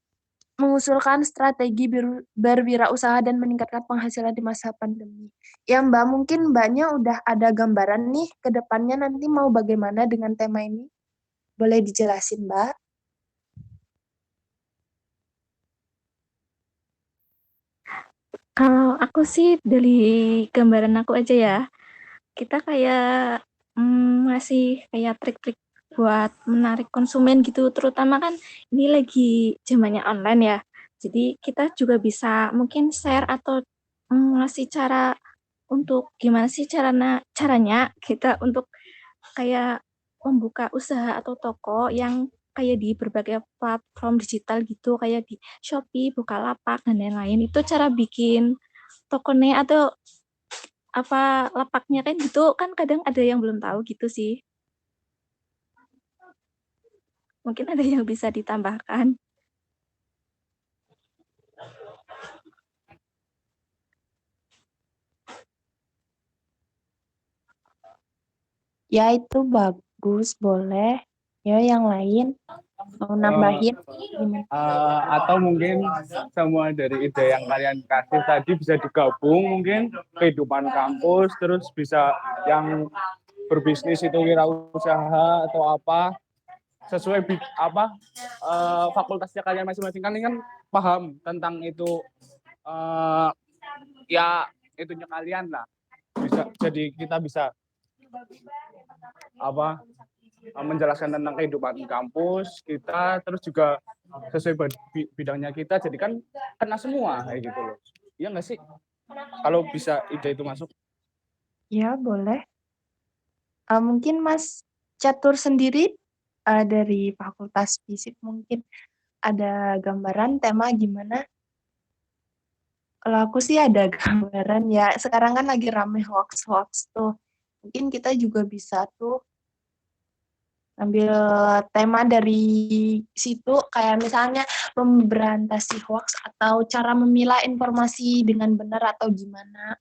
mengusulkan strategi berwirausaha dan meningkatkan penghasilan di masa pandemi. Ya Mbak, mungkin Mbaknya udah ada gambaran nih ke depannya nanti mau bagaimana dengan tema ini? Boleh dijelasin Mbak? Kalau aku sih dari gambaran aku aja ya, kita kayak ngasih kayak trik-trik buat menarik konsumen gitu, terutama kan ini lagi zamannya online ya. Jadi kita juga bisa mungkin share atau ngasih cara untuk gimana sih caranya kita untuk kayak membuka usaha atau toko yang kayak di berbagai platform digital gitu, kayak di Shopee, Bukalapak, dan lain-lain. Itu cara bikin tokonya atau apa lapaknya kan gitu kan kadang ada yang belum tahu gitu sih. Mungkin ada yang bisa ditambahkan. Ya itu bagus, boleh. Ya yang lain mau nambahin gimana? Atau mungkin semua dari ide yang kalian kasih tadi bisa digabung, mungkin kehidupan kampus, terus bisa yang berbisnis itu wirausaha atau apa, sesuai fakultasnya kalian masing-masing. Kalian kan paham tentang itu, ya itunya kalian lah, bisa jadi kita bisa menjelaskan tentang kehidupan kampus kita, terus juga sesuai bidangnya kita, jadi kan kena semua kayak gitu loh. Iya nggak sih, kalau bisa ide itu masuk? Ya boleh. Mungkin Mas Catur sendiri dari Fakultas Fisik mungkin ada gambaran tema gimana? Kalau aku sih ada gambaran ya. Sekarang kan lagi rame hoax-hoax tuh. Mungkin kita juga bisa tuh ambil tema dari situ kayak misalnya memberantasi hoax atau cara memilah informasi dengan benar atau gimana.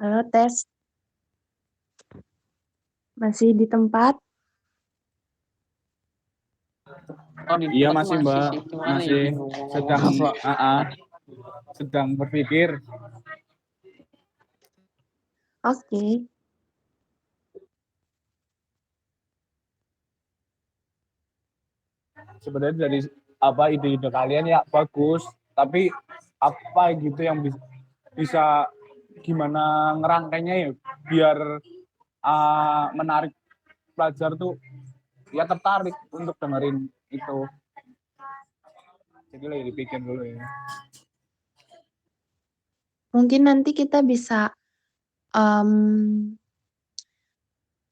Halo, tes. Masih di tempat? Iya masih Mbak, sih, cuma masih nih bingung mau sedang ngomong apa. sedang berpikir. Oke. Sebenarnya dari ide-ide kalian ya bagus, tapi apa gitu yang bisa gimana ngerangkainya ya biar menarik pelajar tuh ya tertarik untuk dengerin itu. Jadi lagi dipikir dulu ya. Mungkin nanti kita bisa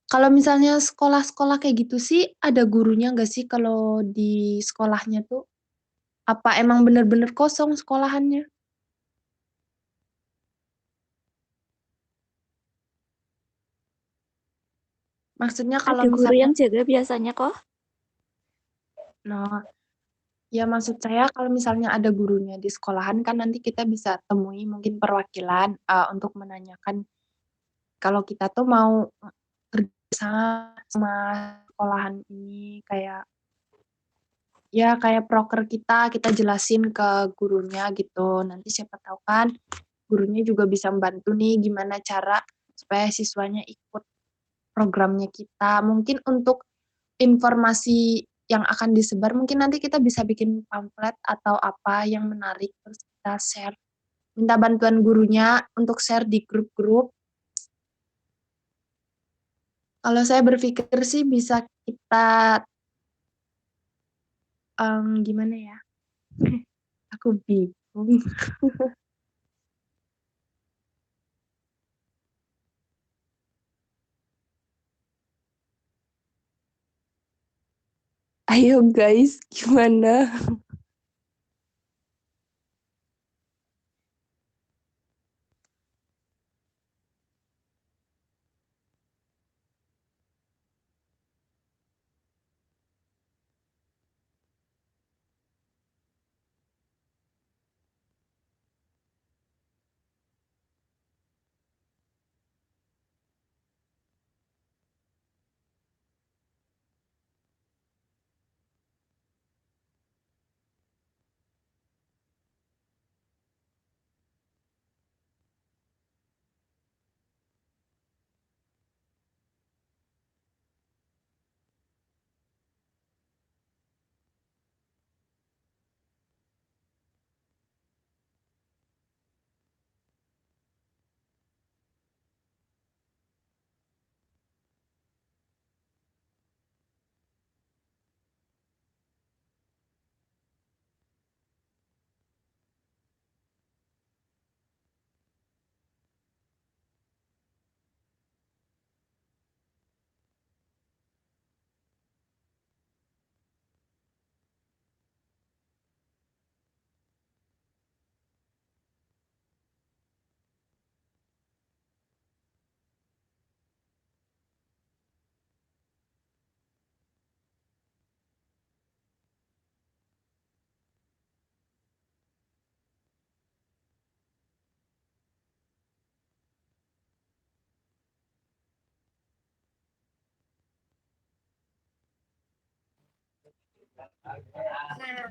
kalau misalnya sekolah-sekolah kayak gitu sih ada gurunya nggak sih kalau di sekolahnya tuh? Apa emang bener-bener kosong sekolahannya? Maksudnya kalau Ada guru misalnya, yang jaga biasanya kok. nah, ya maksud saya kalau misalnya ada gurunya di sekolahan kan nanti kita bisa temui mungkin perwakilan untuk menanyakan kalau kita tuh mau kerja sama sekolahan ini kayak ya kayak proker kita jelasin ke gurunya gitu. Nanti siapa tahu kan gurunya juga bisa membantu nih gimana cara supaya siswanya ikut programnya kita. Mungkin untuk informasi yang akan disebar, mungkin nanti kita bisa bikin pamflet atau apa yang menarik, terus kita share. Minta bantuan gurunya untuk share di grup-grup. Kalau saya berpikir sih bisa kita, gimana ya? Aku bingung. Ayo guys, gimana?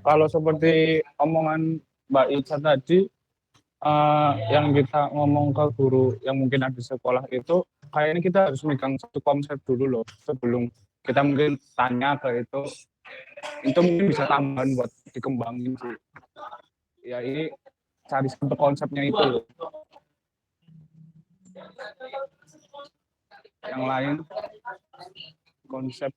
Kalau seperti omongan Mbak Ica tadi, yang kita ngomong ke guru yang mungkin ada di sekolah itu, kayaknya kita harus megang satu konsep dulu loh, sebelum kita mungkin tanya ke itu mungkin bisa tambahan buat dikembangin sih. Ya ini cari satu konsepnya itu loh. Yang lain konsep.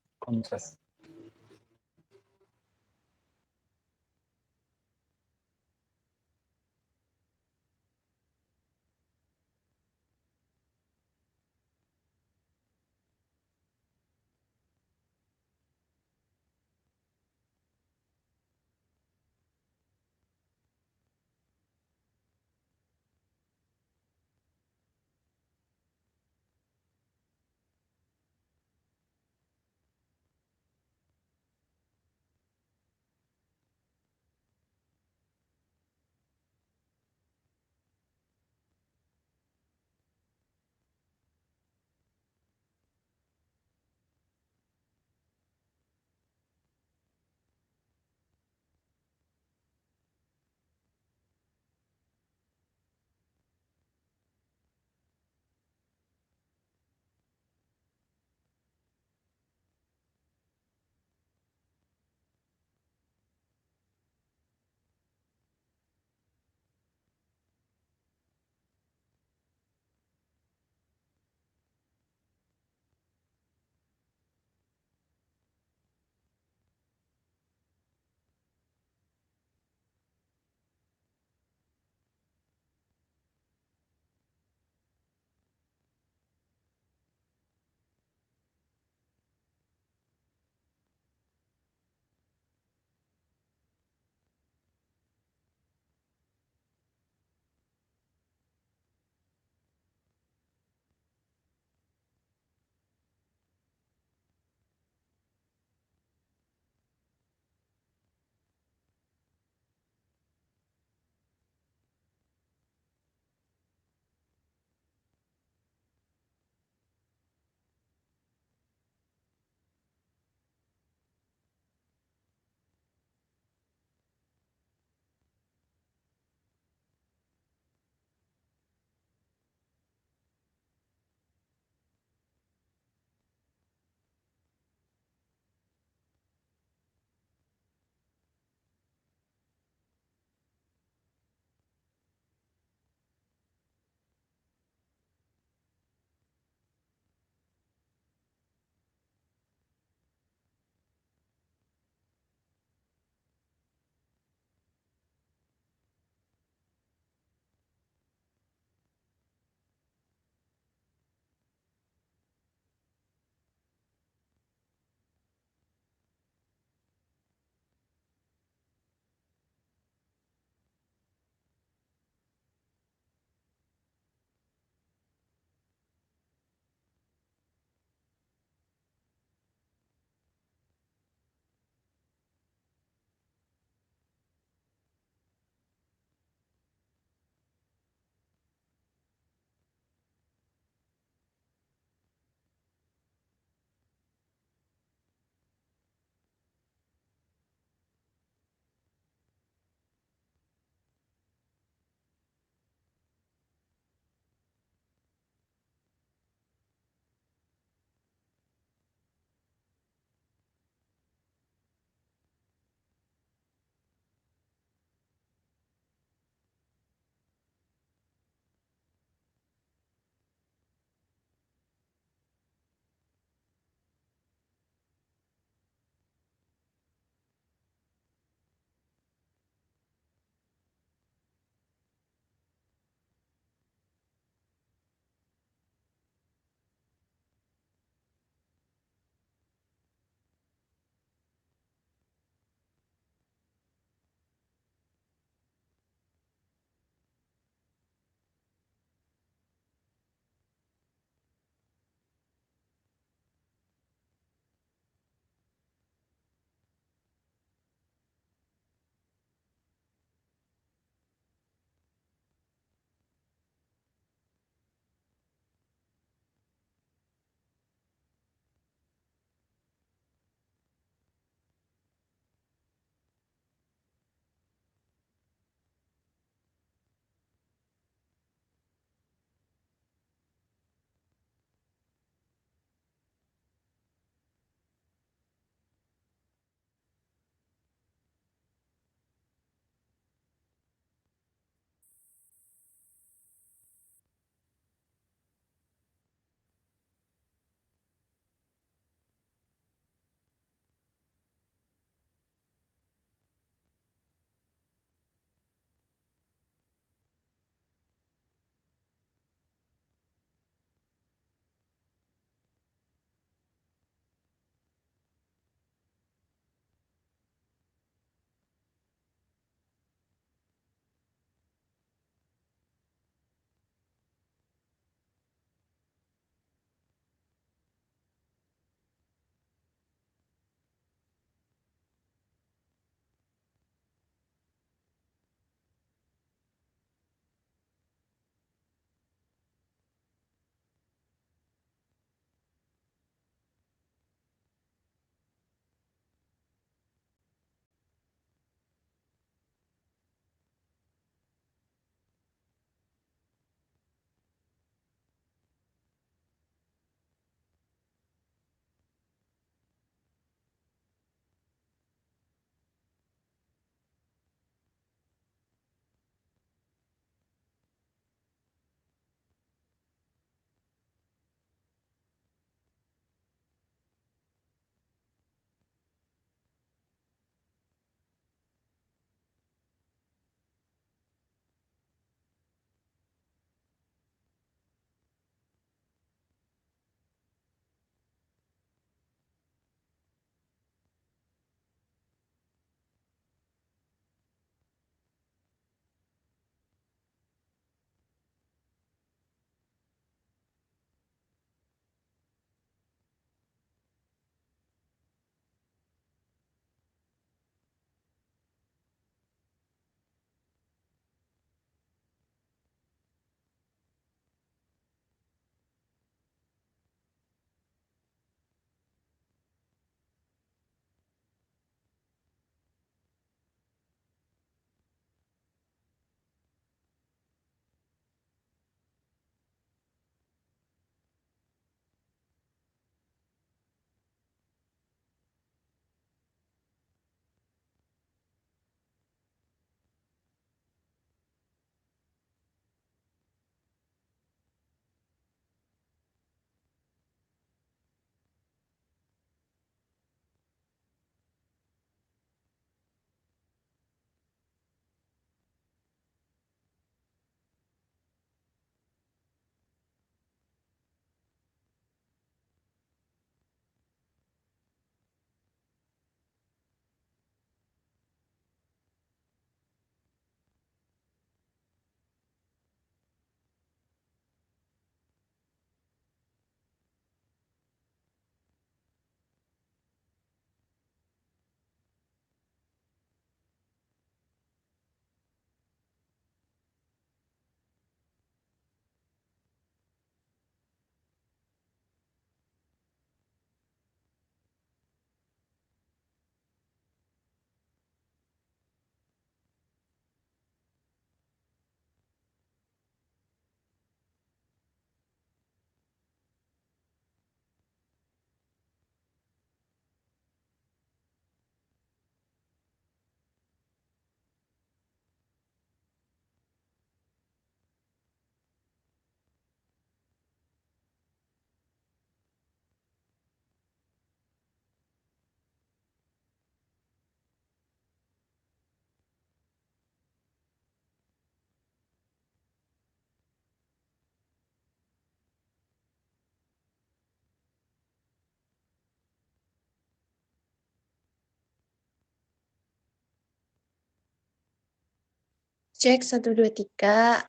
Cek 1, 2, 3.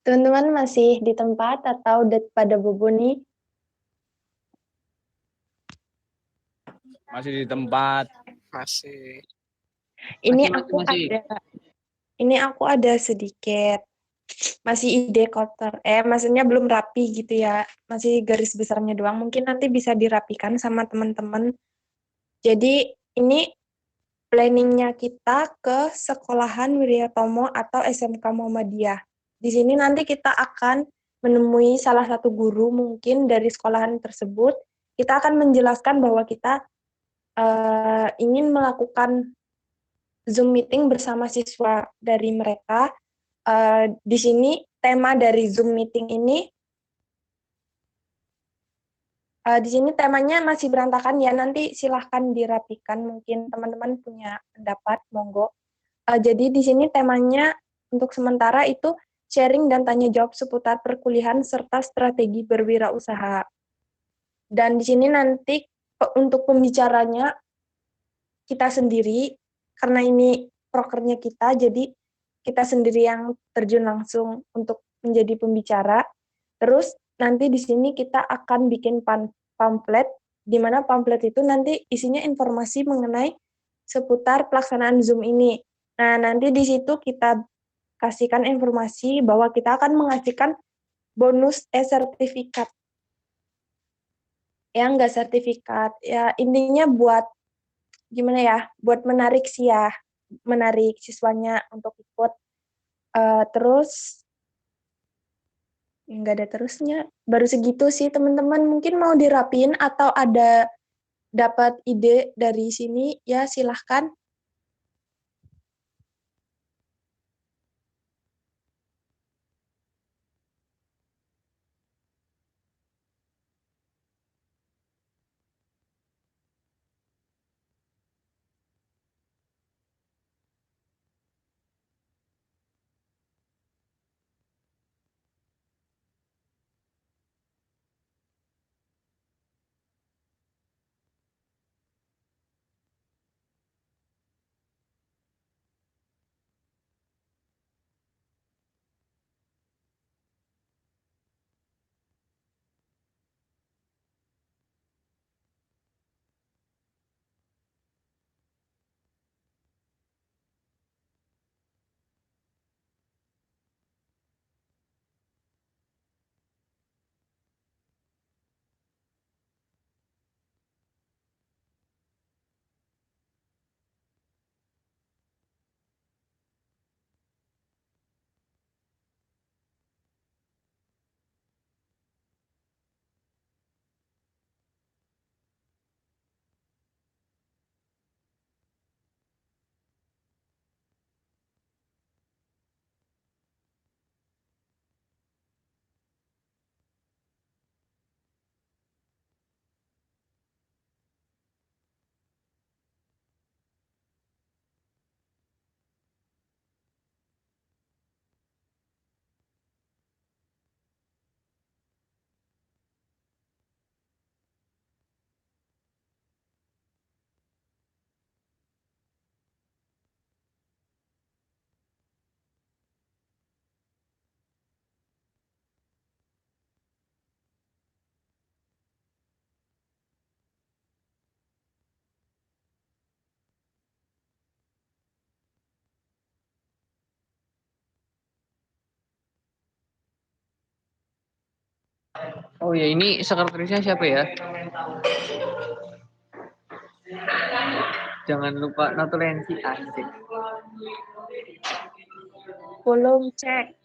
Teman-teman masih di tempat atau udah pada bobo nih? Masih di tempat. Masih. Ini Masih. aku ada sedikit masih ide kotor. Maksudnya belum rapi gitu ya. Masih garis besarnya doang. Mungkin nanti bisa dirapikan sama teman-teman. Jadi ini planningnya kita ke sekolahan Wiryatomo atau SMK Muhammadiyah. Di sini nanti kita akan menemui salah satu guru mungkin dari sekolahan tersebut. Kita akan menjelaskan bahwa kita ingin melakukan Zoom meeting bersama siswa dari mereka. Di sini tema dari Zoom meeting ini, di sini temanya masih berantakan ya, nanti silahkan dirapikan, mungkin teman-teman punya pendapat, monggo. Jadi di sini temanya untuk sementara itu sharing dan tanya jawab seputar perkuliahan serta strategi berwirausaha. Dan di sini nanti untuk pembicaranya kita sendiri, karena ini prokernya kita, jadi kita sendiri yang terjun langsung untuk menjadi pembicara. Terus nanti di sini kita akan bikin pamflet, di mana pamflet itu nanti isinya informasi mengenai seputar pelaksanaan Zoom ini. Nah, nanti di situ kita kasihkan informasi bahwa kita akan mengasihkan bonus sertifikat. Ya, enggak sertifikat. Ya, intinya buat gimana ya, buat menarik sih ya, menarik siswanya untuk ikut. Terus nggak ada terusnya, baru segitu sih teman-teman. Mungkin mau dirapin atau ada dapat ide dari sini ya, silahkan. Oh ya, ini sekretarisnya siapa ya? Jangan lupa notulensi asik. Belum cek.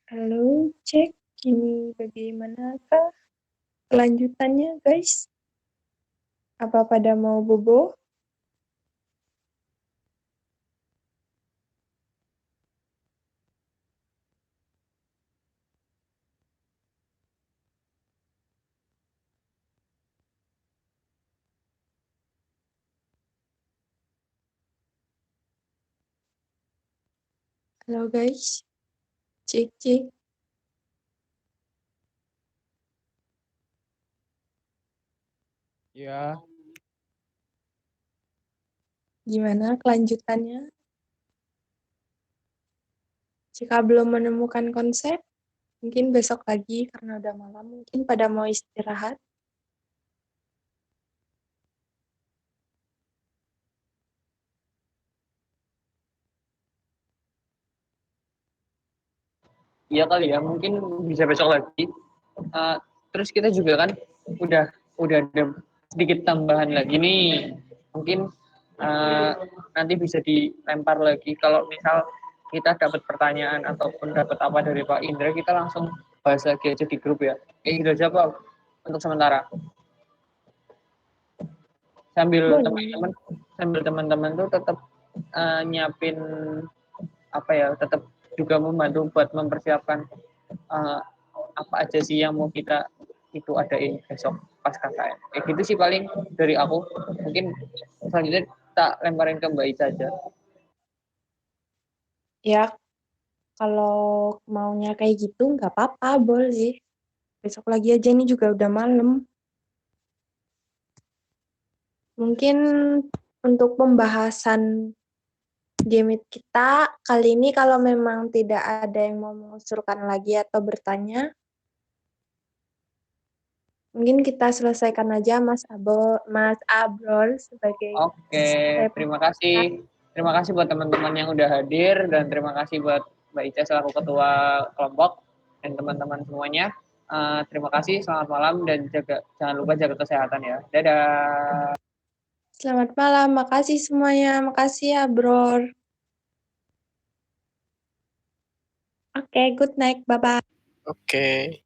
Halo, cek. Ini bagaimanakah kelanjutannya, guys? Apa pada mau bobo? Halo, guys. Cek, cek. Ya, Gimana kelanjutannya? Jika belum menemukan konsep, mungkin besok lagi karena udah malam, mungkin pada mau istirahat. Iya kali ya, mungkin bisa besok lagi. Eh, terus kita juga kan udah ada sedikit tambahan lagi nih. Mungkin nanti bisa dilempar lagi kalau misal kita dapat pertanyaan ataupun dapat apa dari Pak Indra, kita langsung bahas lagi aja di grup ya. Gitu aja Pak untuk sementara. Sambil Boleh. teman-teman tuh tetap nyiapin apa ya, tetap juga membantu buat mempersiapkan uh, apa aja sih yang mau kita itu adain besok pas KKN. Gitu sih paling dari aku. Mungkin selanjutnya tak lemparin ke Mbak Ica aja. Ya, kalau maunya kayak gitu nggak apa-apa, boleh. Besok lagi aja, ini juga udah malam. Mungkin untuk pembahasan game kita kali ini kalau memang tidak ada yang mau mengusulkan lagi atau bertanya, mungkin kita selesaikan aja Mas Abrol sebagai Oke, terima kasih. Terima kasih buat teman-teman yang udah hadir dan terima kasih buat Mbak Ica selaku ketua kelompok dan teman-teman semuanya. Terima kasih, selamat malam dan jangan lupa jaga kesehatan ya. Dadah. Selamat malam, makasih semuanya, makasih ya Bror. Oke, good night, bye-bye. Oke.